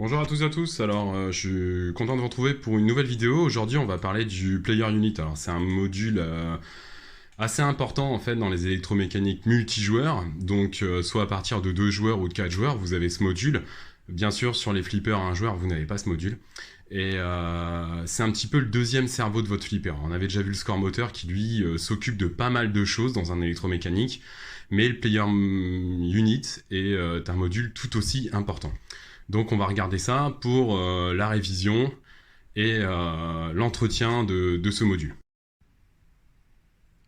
Bonjour à tous et à tous, alors je suis content de vous retrouver pour une nouvelle vidéo. Aujourd'hui on va parler du Player Unit. Alors c'est un module assez important en fait dans les électromécaniques multijoueurs. Donc soit à partir de 2 joueurs ou de 4 joueurs vous avez ce module. Bien sûr sur les flippers à 1 joueur vous n'avez pas ce module. Et c'est un petit peu le deuxième cerveau de votre flipper. On avait déjà vu le score moteur qui lui s'occupe de pas mal de choses dans un électromécanique. Mais le Player Unit est un module tout aussi important. Donc on va regarder ça pour la révision et l'entretien de ce module.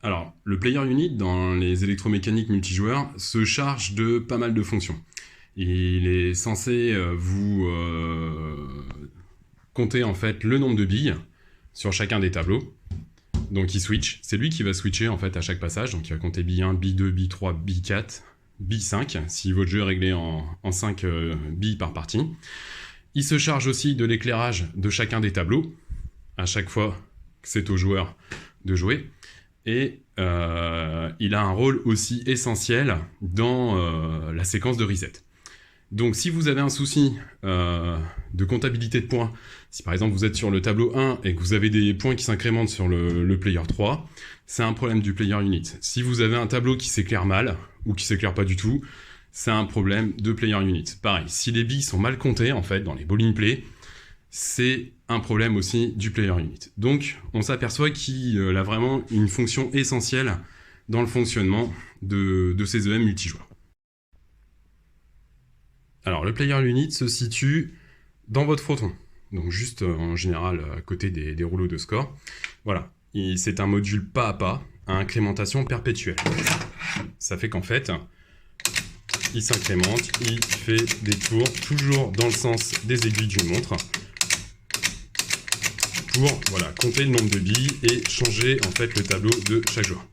Alors, le Player Unit dans les électromécaniques multijoueurs se charge de pas mal de fonctions. Il est censé vous compter en fait le nombre de billes sur chacun des tableaux. Donc il switch, c'est lui qui va switcher en fait à chaque passage, donc il va compter bille 1, bille 2, bille 3, bille 4, bille 5, si votre jeu est réglé en 5 billes par partie. Il se charge aussi de l'éclairage de chacun des tableaux, à chaque fois que c'est au joueur de jouer. Et il a un rôle aussi essentiel dans la séquence de reset. Donc si vous avez un souci de comptabilité de points, si par exemple vous êtes sur le tableau 1 et que vous avez des points qui s'incrémentent sur le player 3, c'est un problème du player unit. Si vous avez un tableau qui s'éclaire mal, ou qui s'éclaire pas du tout, c'est un problème de player unit. Pareil, si les billes sont mal comptées en fait dans les bowling play, c'est un problème aussi du player unit. Donc on s'aperçoit qu'il a vraiment une fonction essentielle dans le fonctionnement de ces EM multijoueurs. Alors, le player unit se situe dans votre photon, donc juste en général à côté des rouleaux de score. Voilà, c'est un module pas à pas, à incrémentation perpétuelle. Ça fait qu'en fait, il s'incrémente, il fait des tours toujours dans le sens des aiguilles d'une montre pour compter le nombre de billes et changer en fait le tableau de chaque joueur.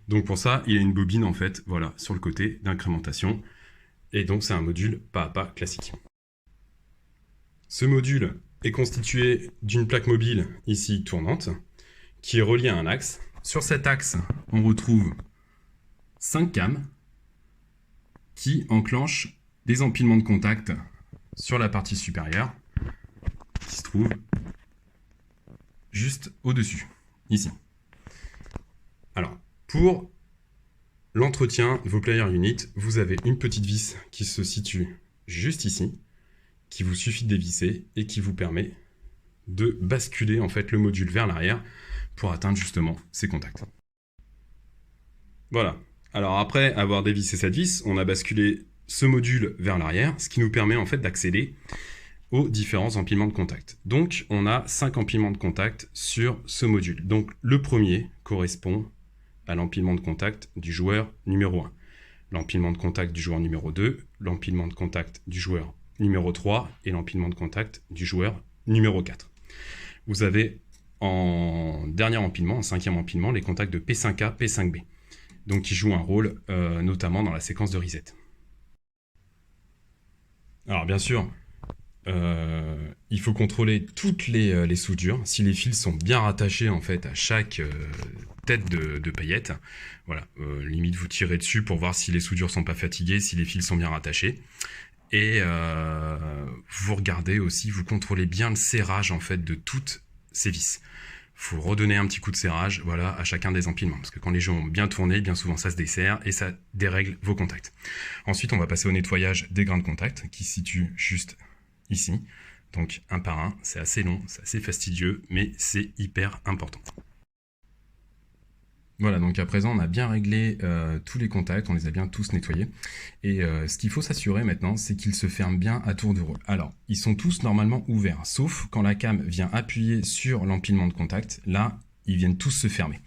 Donc pour ça, il y a une bobine en fait, voilà, sur le côté d'incrémentation. Et donc c'est un module pas à pas classique. Ce module est constitué d'une plaque mobile, ici tournante, qui est reliée à un axe. Sur cet axe, on retrouve 5 cams qui enclenchent des empilements de contact sur la partie supérieure, qui se trouve juste au-dessus, ici. Alors, pour l'entretien de vos player units, vous avez une petite vis qui se situe juste ici, qui vous suffit de dévisser et qui vous permet de basculer en fait le module vers l'arrière pour atteindre justement ces contacts. Voilà. Alors après avoir dévissé cette vis, on a basculé ce module vers l'arrière, ce qui nous permet en fait d'accéder aux différents empilements de contact. Donc on a 5 empilements de contact sur ce module. Donc le premier correspond à l'empilement de contact du joueur numéro 1, l'empilement de contact du joueur numéro 2, l'empilement de contact du joueur numéro 3 et l'empilement de contact du joueur numéro 4. Vous avez en dernier empilement, en 5e empilement, les contacts de P5A, P5B, donc qui jouent un rôle notamment dans la séquence de reset. Alors bien sûr, il faut contrôler toutes les soudures, si les fils sont bien rattachés en fait à chaque tête de paillette. Voilà, limite vous tirez dessus pour voir si les soudures sont pas fatiguées, si les fils sont bien rattachés. Et vous regardez aussi, vous contrôlez bien le serrage en fait de toutes ces vis. Faut redonner un petit coup de serrage, voilà, à chacun des empilements, parce que quand les jeux ont bien tourné, bien souvent ça se desserre et ça dérègle vos contacts. Ensuite, on va passer au nettoyage des grains de contact qui se situent juste ici. Donc un par un, c'est assez long, c'est assez fastidieux, mais c'est hyper important. Voilà, donc à présent on a bien réglé tous les contacts, on les a bien tous nettoyés. Et ce qu'il faut s'assurer maintenant, c'est qu'ils se ferment bien à tour de rôle. Alors, ils sont tous normalement ouverts, sauf quand la cam vient appuyer sur l'empilement de contact, là, ils viennent tous se fermer.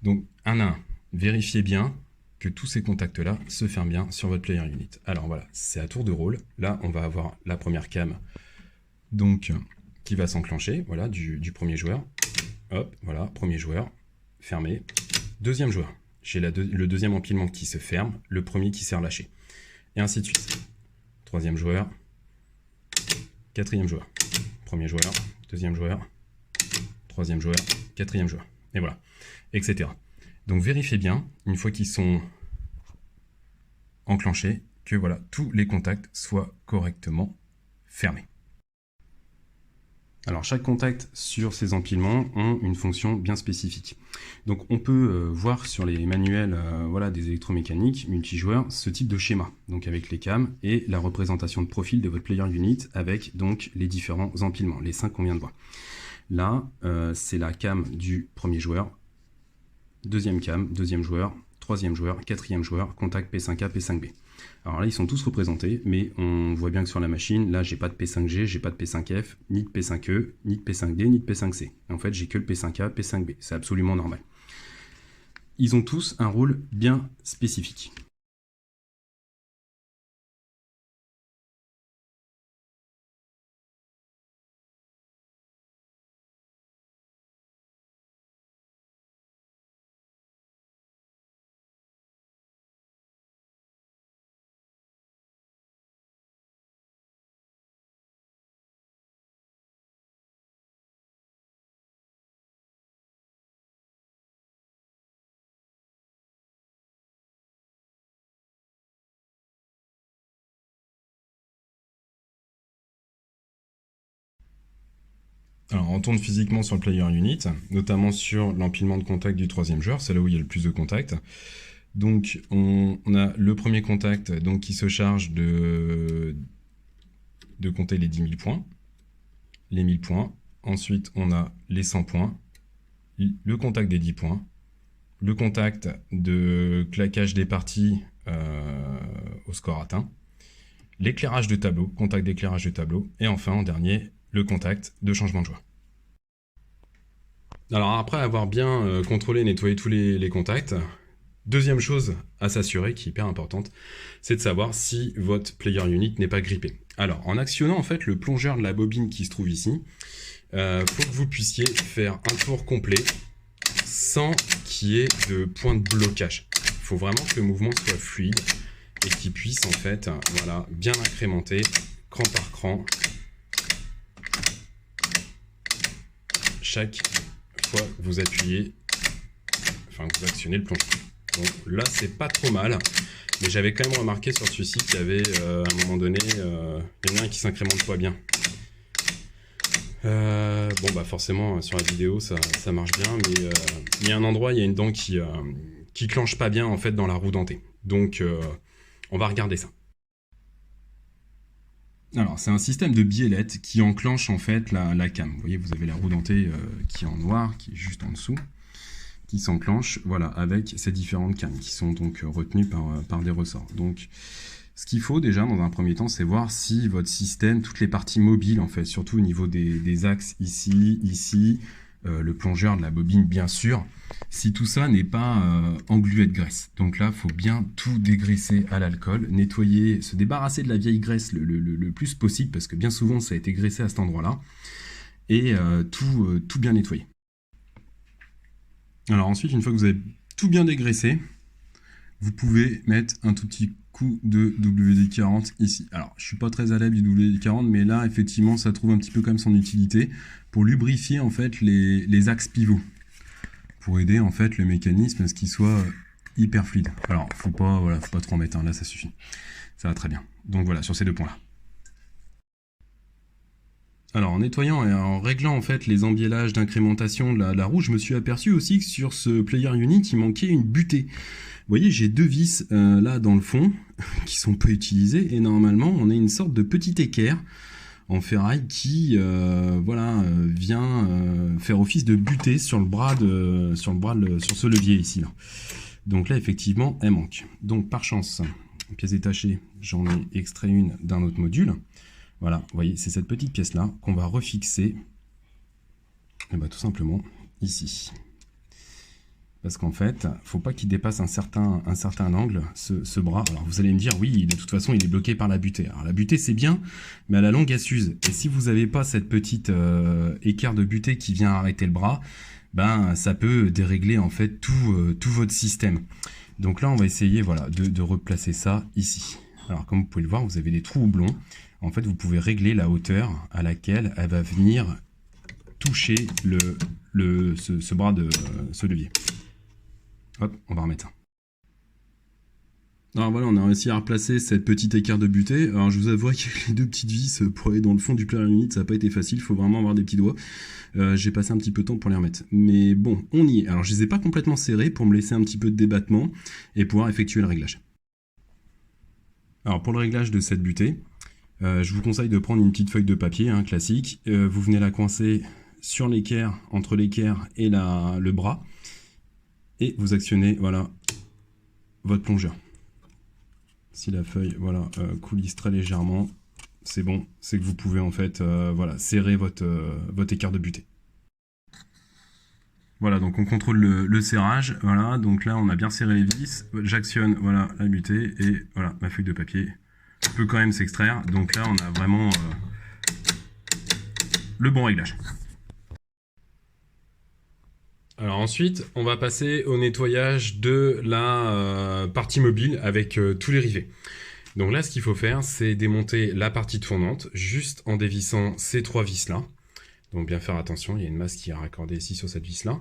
Donc, un à un, vérifiez bien que tous ces contacts-là se ferment bien sur votre player unit. Alors voilà, c'est à tour de rôle. Là, on va avoir la première cam donc, qui va s'enclencher, voilà, du premier joueur. Hop, voilà, premier joueur, fermé. Deuxième joueur, j'ai le deuxième empilement qui se ferme, le premier qui s'est relâché. Et ainsi de suite. Troisième joueur, quatrième joueur. Premier joueur, deuxième joueur, troisième joueur, quatrième joueur. Et voilà, etc. Donc vérifiez bien, une fois qu'ils sont enclenchés, que voilà, tous les contacts soient correctement fermés. Alors chaque contact sur ces empilements ont une fonction bien spécifique. Donc on peut voir sur les manuels voilà, des électromécaniques multijoueurs ce type de schéma, donc avec les cams et la représentation de profil de votre player unit avec donc les différents empilements, les 5 qu'on vient de voir. Là, c'est la cam du premier joueur, deuxième cam, deuxième joueur, troisième joueur, quatrième joueur, contact P5A, P5B. Alors là, ils sont tous représentés, mais on voit bien que sur la machine, là, j'ai pas de P5G, j'ai pas de P5F, ni de P5E, ni de P5D, ni de P5C. En fait, j'ai que le P5A, P5B. C'est absolument normal. Ils ont tous un rôle bien spécifique. Alors, on tourne physiquement sur le player unit, notamment sur l'empilement de contact du troisième joueur, c'est là où il y a le plus de contacts. Donc, on a le premier contact donc, qui se charge de compter les 10 000 points, les 1000 points. Ensuite, on a les 100 points, le contact des 10 points, le contact de claquage des parties au score atteint, l'éclairage de tableau, contact d'éclairage de tableau, et enfin, en dernier, le contact de changement de joueur. Alors après avoir bien contrôlé et nettoyé tous les contacts, deuxième chose à s'assurer, qui est hyper importante, c'est de savoir si votre player unit n'est pas grippé. Alors en actionnant en fait le plongeur de la bobine qui se trouve ici, faut que vous puissiez faire un tour complet sans qu'il y ait de point de blocage. Il faut vraiment que le mouvement soit fluide et qu'il puisse en fait voilà, bien incrémenter cran par cran chaque fois que vous appuyez, enfin que vous actionnez le plongeur. Donc là c'est pas trop mal, mais j'avais quand même remarqué sur celui-ci qu'il y avait à un moment donné, il y en a un qui s'incrémente pas bien. Bon bah forcément sur la vidéo ça marche bien, mais il y a un endroit, il y a une dent qui clenche pas bien en fait dans la roue dentée. Donc on va regarder ça. Alors c'est un système de biellette qui enclenche en fait la cam. Vous voyez, vous avez la roue dentée qui est en noir, qui est juste en dessous, qui s'enclenche, voilà, avec ces différentes cams qui sont donc retenues par des ressorts. Donc ce qu'il faut déjà dans un premier temps, c'est voir si votre système, toutes les parties mobiles en fait, surtout au niveau des axes ici, le plongeur de la bobine bien sûr, si tout ça n'est pas englué de graisse. Donc là, il faut bien tout dégraisser à l'alcool, nettoyer, se débarrasser de la vieille graisse le plus possible, parce que bien souvent ça a été graissé à cet endroit-là, et tout bien nettoyer. Alors ensuite, une fois que vous avez tout bien dégraissé, vous pouvez mettre un tout petit coup de WD-40 ici. Alors, je suis pas très à l'aise du WD-40, mais là, effectivement, ça trouve un petit peu comme son utilité pour lubrifier en fait les axes pivots, pour aider en fait le mécanisme à ce qu'il soit hyper fluide. Alors, faut pas trop en mettre, hein, là ça suffit. Ça va très bien. Donc voilà, sur ces deux points-là. Alors en nettoyant et en réglant en fait les embiélages d'incrémentation de la roue, je me suis aperçu aussi que sur ce player unit, il manquait une butée. Vous voyez, j'ai deux vis là dans le fond qui sont pas utilisées et normalement on a une sorte de petit équerre en ferraille qui vient faire office de butée sur le bras sur ce levier ici là. Donc là effectivement elle manque. Donc par chance, pièce détachée, j'en ai extrait une d'un autre module. Voilà, vous voyez, c'est cette petite pièce-là qu'on va refixer tout simplement ici. Parce qu'en fait, il ne faut pas qu'il dépasse un certain angle, ce bras. Alors vous allez me dire, oui, de toute façon, il est bloqué par la butée. Alors la butée, c'est bien, mais à la longue, elle s'use. Et si vous n'avez pas cette petite équerre de butée qui vient arrêter le bras, ben ça peut dérégler en fait tout votre système. Donc là, on va essayer voilà, de replacer ça ici. Alors comme vous pouvez le voir, vous avez des trous houblons. En fait, vous pouvez régler la hauteur à laquelle elle va venir toucher ce bras de ce levier. Hop, on va remettre ça. Alors voilà, on a réussi à replacer cette petite écart de butée. Alors je vous avoue qu'avec les deux petites vis pour aller dans le fond du player unit, ça n'a pas été facile, il faut vraiment avoir des petits doigts. J'ai passé un petit peu de temps pour les remettre. Mais bon, on y est. Alors je les ai pas complètement serrés pour me laisser un petit peu de débattement et pouvoir effectuer le réglage. Alors pour le réglage de cette butée, je vous conseille de prendre une petite feuille de papier classique. Vous venez la coincer sur l'équerre, entre l'équerre et le bras. Et vous actionnez voilà, votre plongeur. Si la feuille coulisse très légèrement, c'est bon, c'est que vous pouvez en fait serrer votre écart de butée. Voilà, donc on contrôle le serrage, voilà, donc là on a bien serré les vis, j'actionne voilà, la butée et voilà, ma feuille de papier peut quand même s'extraire, donc là on a vraiment le bon réglage. Alors ensuite, on va passer au nettoyage de la partie mobile avec tous les rivets. Donc là, ce qu'il faut faire, c'est démonter la partie tournante juste en dévissant ces 3 vis-là. Donc bien faire attention, il y a une masse qui est raccordée ici sur cette vis-là.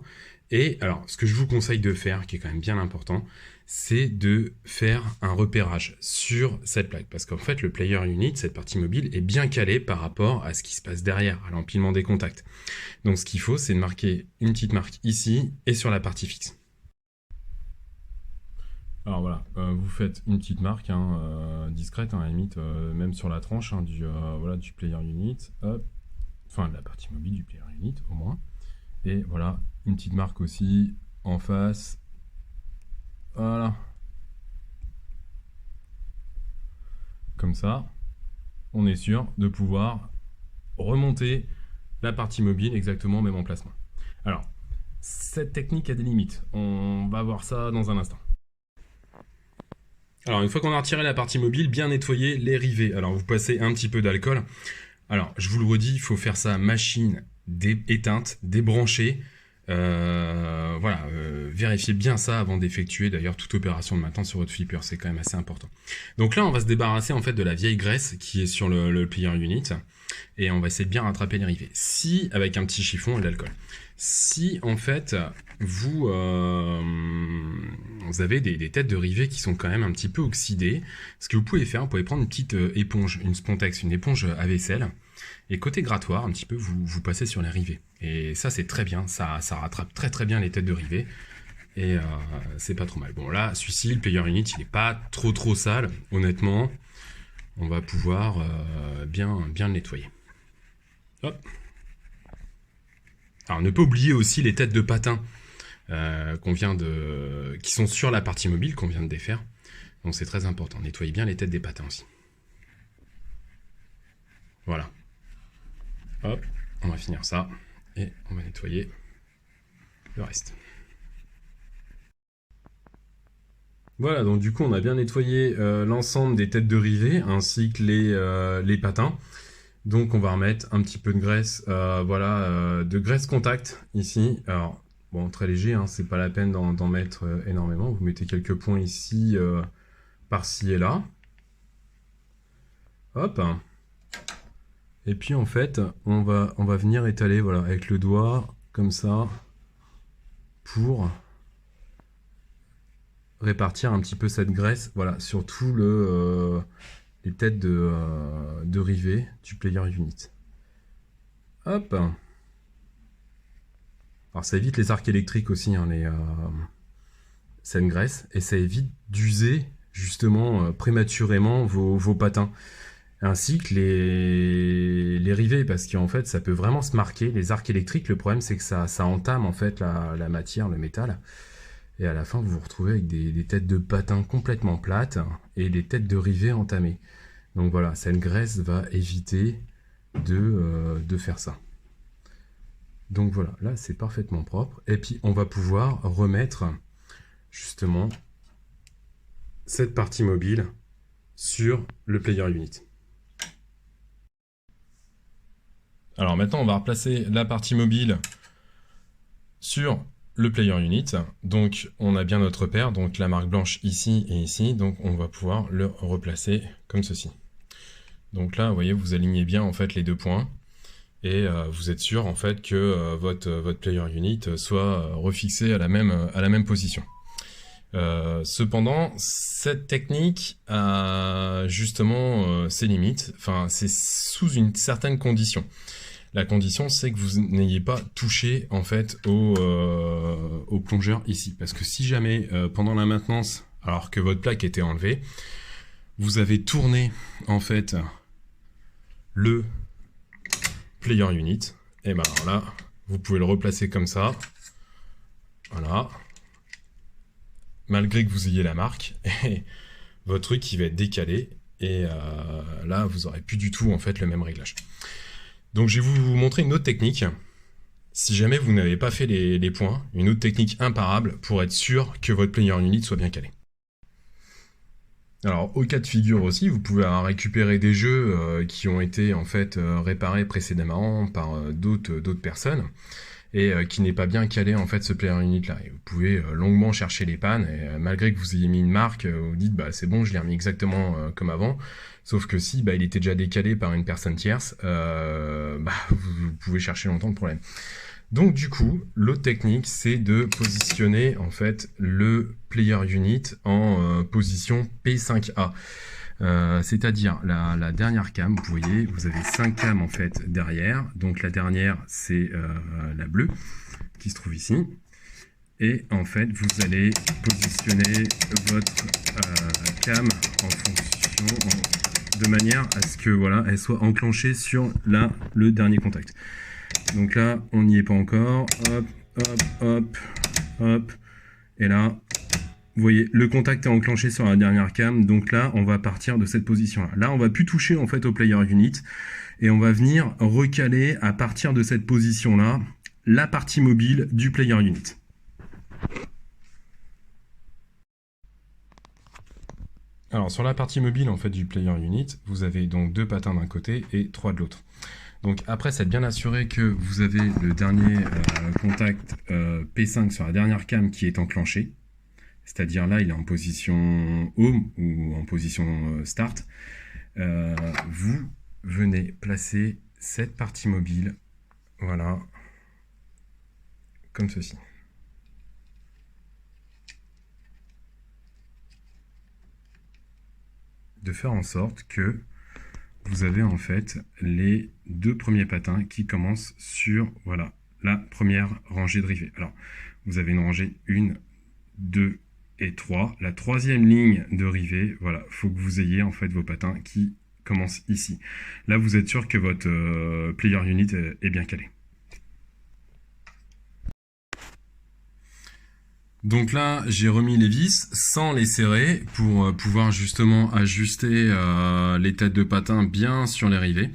Et alors, ce que je vous conseille de faire, qui est quand même bien important, c'est de faire un repérage sur cette plaque. Parce qu'en fait, le player unit, cette partie mobile, est bien calée par rapport à ce qui se passe derrière, à l'empilement des contacts. Donc ce qu'il faut, c'est de marquer une petite marque ici et sur la partie fixe. Alors voilà, vous faites une petite marque discrète, à la limite, même sur la tranche du player unit, hop. Enfin de la partie mobile du player unit au moins. Et voilà, une petite marque aussi en face. Voilà. Comme ça, on est sûr de pouvoir remonter la partie mobile exactement au même emplacement. Alors, cette technique a des limites. On va voir ça dans un instant. Alors, une fois qu'on a retiré la partie mobile, bien nettoyer les rivets. Alors, vous passez un petit peu d'alcool. Alors, je vous le redis, il faut faire ça machine éteinte, débranchée. Vérifiez bien ça avant d'effectuer d'ailleurs toute opération de maintenance sur votre flipper, c'est quand même assez important. Donc là, on va se débarrasser en fait de la vieille graisse qui est sur le player unit et on va essayer de bien rattraper les rivets. Si, avec un petit chiffon et de l'alcool, si en fait vous avez des têtes de rivets qui sont quand même un petit peu oxydées, ce que vous pouvez faire, vous pouvez prendre une petite éponge, une Spontex, une éponge à vaisselle. Et côté grattoir, un petit peu, vous passez sur les rivets. Et ça, c'est très bien. Ça rattrape très très bien les têtes de rivets. Et c'est pas trop mal. Bon, là, celui-ci, le player unit, il n'est pas trop sale. Honnêtement, on va pouvoir bien le nettoyer. Hop. Alors, ne pas oublier aussi les têtes de patins qui sont sur la partie mobile qu'on vient de défaire. Donc, c'est très important. Nettoyez bien les têtes des patins aussi. Voilà. Hop, on va finir ça et on va nettoyer le reste. Voilà, donc du coup on a bien nettoyé l'ensemble des têtes de rivets ainsi que les patins. Donc on va remettre un petit peu de graisse, de graisse contact ici. Alors bon, très léger, c'est pas la peine d'en mettre énormément. Vous mettez quelques points ici, par-ci et là. Hop. Et puis en fait, on va venir étaler voilà, avec le doigt, comme ça, pour répartir un petit peu cette graisse voilà, sur tout les têtes de rivets du player unit. Hop. Alors ça évite les arcs électriques aussi, cette graisse, et ça évite d'user justement prématurément vos patins. Ainsi que les rivets, parce qu'en fait ça peut vraiment se marquer. Les arcs électriques, le problème c'est que ça entame en fait la matière, le métal, et à la fin vous vous retrouvez avec des têtes de patins complètement plates et des têtes de rivets entamées. Donc voilà, cette graisse va éviter de faire ça. Donc voilà, là c'est parfaitement propre, et puis on va pouvoir remettre justement cette partie mobile sur le player unit. Alors maintenant, on va replacer la partie mobile sur le player unit. Donc on a bien notre repère, donc la marque blanche ici et ici. Donc on va pouvoir le replacer comme ceci. Donc là, vous voyez, vous alignez bien en fait les deux points. Et vous êtes sûr en fait que votre player unit soit refixé à la même position. Cependant, cette technique a justement ses limites. Enfin, c'est sous une certaine condition. La condition, c'est que vous n'ayez pas touché en fait au plongeur ici, parce que si jamais pendant la maintenance, alors que votre plaque était enlevée, vous avez tourné en fait le player unit, et ben alors là, vous pouvez le replacer comme ça, voilà. Malgré que vous ayez la marque, et votre truc il va être décalé, et là vous aurez plus du tout en fait le même réglage. Donc je vais vous montrer une autre technique, si jamais vous n'avez pas fait les points, une autre technique imparable pour être sûr que votre player unit soit bien calé. Alors au cas de figure aussi, vous pouvez récupérer des jeux qui ont été en fait réparés précédemment par d'autres personnes, et qui n'est pas bien calé en fait ce player unit là. Et vous pouvez longuement chercher les pannes, et malgré que vous ayez mis une marque, vous dites bah c'est bon, je l'ai remis exactement comme avant. Sauf que si il était déjà décalé par une personne tierce, vous pouvez chercher longtemps le problème. Donc du coup, l'autre technique, c'est de positionner en fait le player unit en position P5A. C'est-à-dire la dernière cam, vous voyez, vous avez 5 cams en fait derrière. Donc la dernière, c'est la bleue qui se trouve ici. Et en fait, vous allez positionner votre cam en fonction, de manière à ce que voilà, elle soit enclenchée sur le dernier contact. Donc là, on n'y est pas encore. Hop, hop, hop, hop. Et là, vous voyez, le contact est enclenché sur la dernière cam. Donc là, on va partir de cette position-là. Là, on va plus toucher en fait au player unit. Et on va venir recaler à partir de cette position-là la partie mobile du player unit. Alors sur la partie mobile en fait du player unit, vous avez donc 2 patins d'un côté et 3 de l'autre. Donc après, c'est bien assuré que vous avez le dernier contact P5 sur la dernière cam qui est enclenché. C'est-à-dire là, il est en position home ou en position start. Vous venez placer cette partie mobile, voilà, comme ceci. De faire en sorte que vous avez en fait les 2 premiers patins qui commencent sur voilà, la première rangée de rivets. Alors, vous avez une rangée 1, 2 et 3. La 3e ligne de rivets, voilà, il faut que vous ayez en fait vos patins qui commencent ici. Là, vous êtes sûr que votre player unit est bien calé. Donc là, j'ai remis les vis sans les serrer pour pouvoir justement ajuster les têtes de patins bien sur les rivets.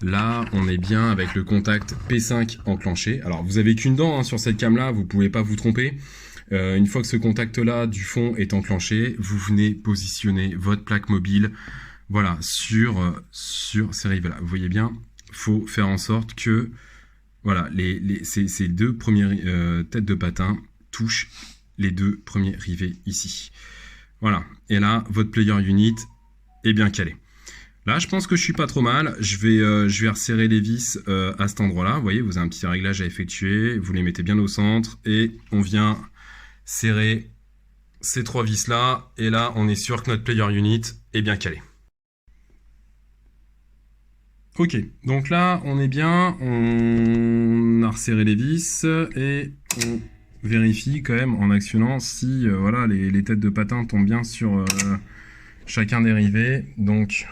Là, on est bien avec le contact P5 enclenché. Alors, vous avez qu'une dent sur cette cam-là, vous pouvez pas vous tromper. Une fois que ce contact-là du fond est enclenché, vous venez positionner votre plaque mobile, voilà, sur ces rivets-là. Vous voyez bien, faut faire en sorte que voilà, ces 2 premières têtes de patins touchent les 2 premiers rivets ici. Voilà, et là, votre player unit est bien calé. Là, je pense que je suis pas trop mal. Je vais resserrer les vis à cet endroit-là. Vous voyez, vous avez un petit réglage à effectuer. Vous les mettez bien au centre et on vient serrer ces 3 vis-là. Et là, on est sûr que notre player unit est bien calé. Ok, donc là, on est bien. On a resserré les vis et on vérifie quand même en actionnant si voilà, les têtes de patins tombent bien sur chacun des rivets. Donc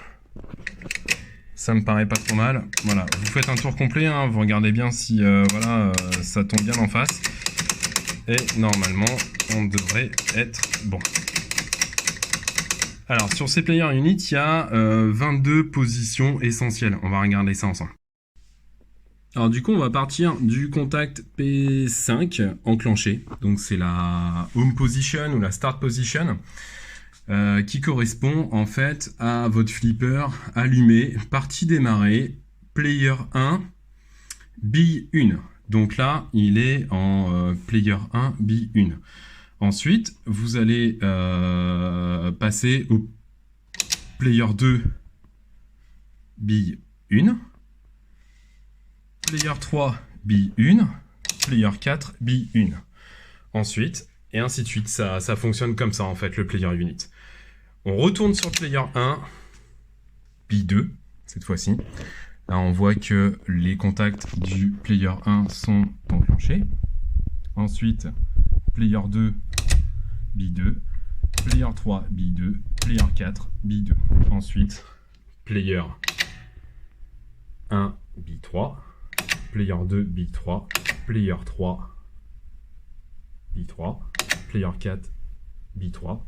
ça me paraît pas trop mal. Voilà, vous faites un tour complet, hein, vous regardez bien si voilà, ça tombe bien en face. Et normalement, on devrait être bon. Alors, sur ces player units, il y a 22 positions essentielles. On va regarder ça ensemble. Alors du coup, on va partir du contact P5 enclenché. Donc c'est la home position ou la start position. Qui correspond en fait à votre flipper allumé, partie démarrée, player 1, bille 1. Donc là, il est en player 1, bille 1. Ensuite, vous allez passer au player 2, bille 1, player 3, bille 1, player 4, bille 1. Ensuite, et ainsi de suite. Ça fonctionne comme ça, en fait, le player unit. On retourne sur le player 1, B2, cette fois-ci. Là, on voit que les contacts du player 1 sont enclenchés. Ensuite, player 2, B2, player 3, B2, player 4, B2. Ensuite, player 1, B3, player 2, B3, player 3, B3, player 4, B3,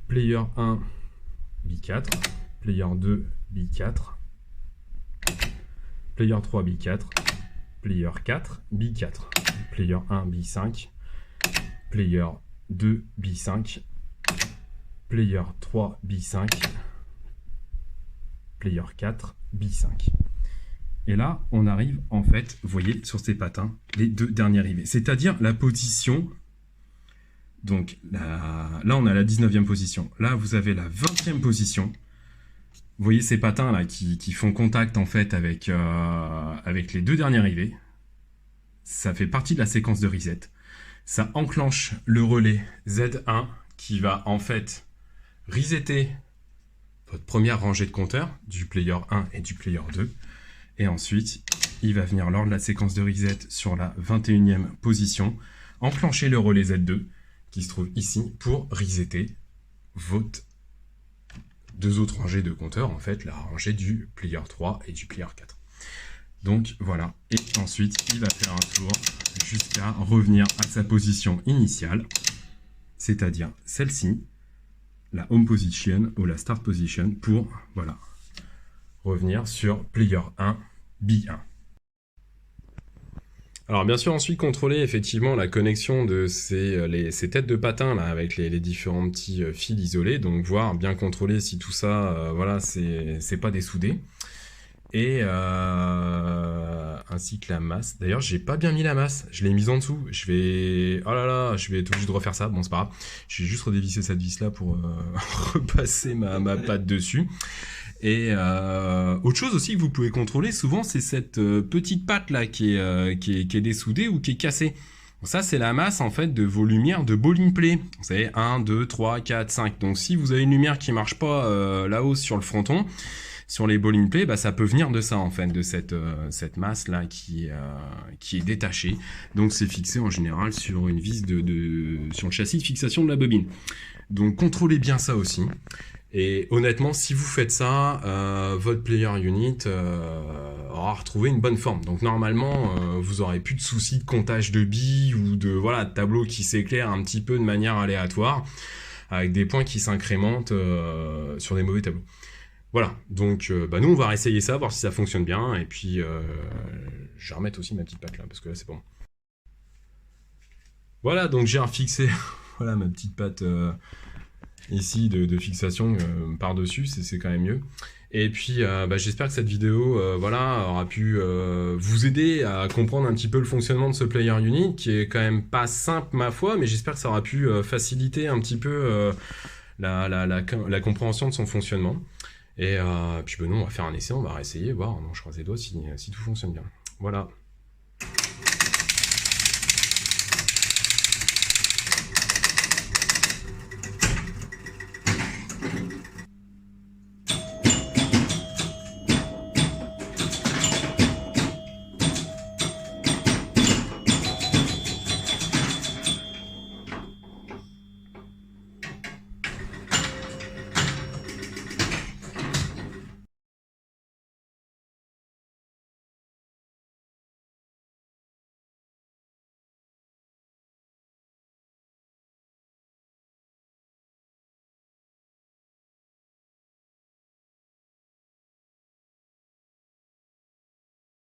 player 1, B4, player 2, B4, player 3, B4, player 4, B4, player 1, B5, player 2, B5, player 3, B5, player 4, B5. Et là, on arrive, en fait, vous voyez, sur ces patins, les deux derniers rivets. C'est-à-dire la position. Donc, là, on a la 19e position. Là, vous avez la 20e position. Vous voyez ces patins-là qui font contact, en fait, avec les deux derniers rivets. Ça fait partie de la séquence de reset. Ça enclenche le relais Z1 qui va, en fait, resetter votre première rangée de compteurs du player 1 et du player 2. Et ensuite, il va venir lors de la séquence de reset sur la 21e position, enclencher le relais Z2 qui se trouve ici pour resetter votre deux autres rangées de compteurs, en fait, la rangée du player 3 et du player 4. Donc voilà, et ensuite, il va faire un tour jusqu'à revenir à sa position initiale, c'est-à-dire celle-ci, la home position ou la start position pour, voilà, revenir sur player 1, B1. Alors bien sûr, ensuite contrôler effectivement la connexion de ces têtes de patins là avec les différents petits fils isolés, donc voir bien contrôler si tout ça, voilà, c'est pas dessoudé. Et ainsi que la masse. D'ailleurs, j'ai pas bien mis la masse, je l'ai mise en dessous. Oh là là, je vais être obligé de refaire ça. Bon, c'est pas grave. Je vais juste redévisser cette vis là pour repasser ma patte dessus. Et autre chose aussi que vous pouvez contrôler souvent, c'est cette petite patte là qui est dessoudée ou qui est cassée. Ça, c'est la masse en fait de vos lumières de bowling play. Vous savez, 1, 2, 3, 4, 5. Donc si vous avez une lumière qui marche pas là-haut sur le fronton, sur les bowling play, bah, ça peut venir de ça en fait, de cette masse là qui est détachée. Donc c'est fixé en général sur une vis sur le châssis de fixation de la bobine. Donc contrôlez bien ça aussi. Et honnêtement, si vous faites ça, votre player unit aura retrouvé une bonne forme. Donc normalement, vous aurez plus de soucis de comptage de billes ou de tableau qui s'éclaire un petit peu de manière aléatoire, avec des points qui s'incrémentent sur des mauvais tableaux. Voilà, donc nous on va réessayer ça, voir si ça fonctionne bien, et puis je vais remettre aussi ma petite patte là, parce que là c'est bon. Voilà, donc j'ai refixé voilà, ma petite patte ici de fixation par-dessus, c'est quand même mieux. Et puis j'espère que cette vidéo aura pu vous aider à comprendre un petit peu le fonctionnement de ce player unit, qui est quand même pas simple ma foi, mais j'espère que ça aura pu faciliter un petit peu la compréhension de son fonctionnement. Et puis nous on va faire un essai, on va réessayer, voir, non, je croise les doigts si tout fonctionne bien. Voilà.